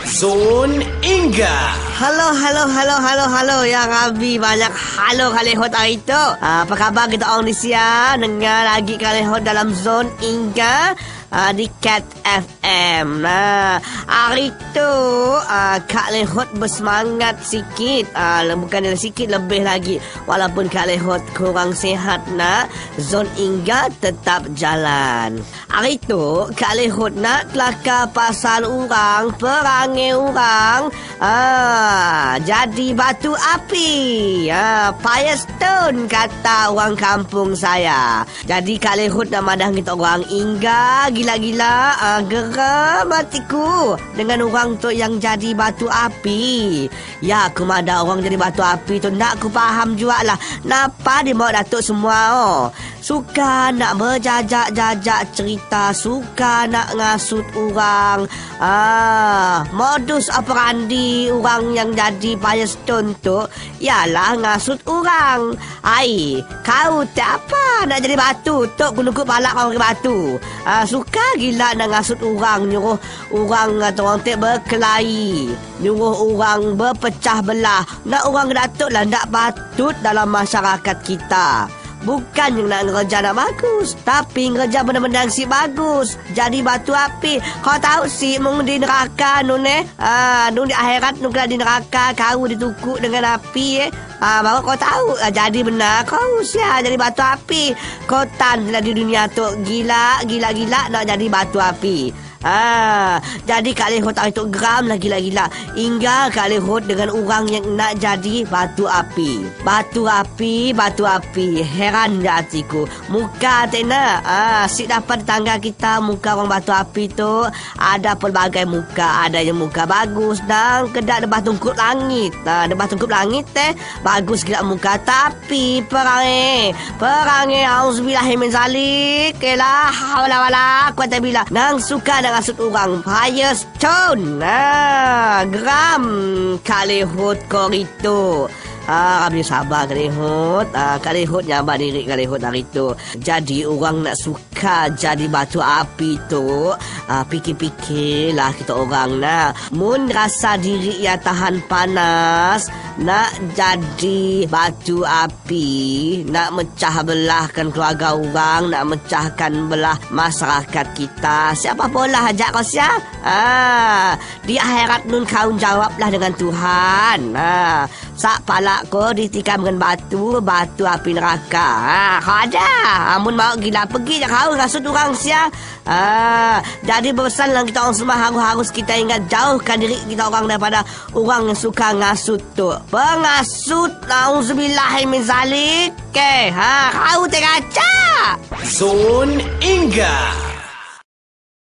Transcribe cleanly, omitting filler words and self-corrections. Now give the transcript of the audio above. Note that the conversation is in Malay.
Zon Inga. Halo yang Abi banyak halo kalihot hari itu. Apa khabar kita orang di siang? Dengar lagi kalihot dalam Zon Inga di Cat FM. Nah, hari itu Kak Lehot bersemangat sikit. Bukan sikit, lebih lagi. Walaupun Kak Lehot kurang sihat, nak Zon Inga tetap jalan. Hari itu Kak Lehot nak kelakar pasal orang, perangai orang jadi batu api. Firestone kata orang kampung saya. Jadi Kak Lehot nak madah kita orang Inga gila-gila, geram hatiku dengan orang tu yang jadi batu api. Ya, aku madah orang jadi batu api tu nak aku faham jugalah. Napa dia bawa datuk semua suka nak berjajak-jajak cerita, suka nak ngasut orang. Modus operandi orang yang jadi Firestone tu ialah ngasut orang. Kau tak apa nak jadi batu tok kunukut balak kau ke batu. Suka gila nak ngasut orang, nyuruh orang atau orang tak berkelahi, nyuruh orang berpecah belah. Nak orang datuk lah tak patut dalam masyarakat kita. Bukan yang nak kerja nak bagus, tapi kerja benda-benda si bagus. Jadi batu api. Kau tahu sih mung di neraka nun nun di akhirat nun kena di neraka, kau ditukuk dengan api baru kau tahu. Jadi benar kau sia jadi batu api. Kau tan di dunia tu gila nak jadi batu api. Jadi Kak Lehot hari tu geram lah gila-gila. Hingga Kak Lehot dengan orang yang nak jadi batu api. Batu api. Heran je hatiku. Muka tena si dapat tangga kita, muka orang batu api tu ada pelbagai muka. Ada yang muka bagus dan kedak debah tungkup langit. Debah tungkup langit bagus gila muka. Tapi perangai auzubillahimin zalik. Kelah hawla wala quwata billah. Nang suka nak ngasut orang Firestone. Geram Kak Lehot korito. Kami sabar Kak Lehot. Kak Lehot nyabar diri Kak Lehot hari tu. Jadi orang nak suka jadi batu api tu, fikir-fikirlah kita orang nak. Mun rasa diri ya tahan panas, nak jadi batu api, nak mecah belahkan keluarga orang, nak mecahkan belah masyarakat kita. Siapa pola ajak kau siap? Di akhirat nun kau jawablah dengan Tuhan. Sak palak kau ditikam dengan batu api neraka. Kau ada. Amun mau gila pergi je kau ngasut orang siap. Jadi berpesanlah kita orang semua harus kita ingat jauhkan diri kita orang daripada orang yang suka ngasut tu. Pengasut, auzubillahimin zalik. Kau tergaca. Zon Inga.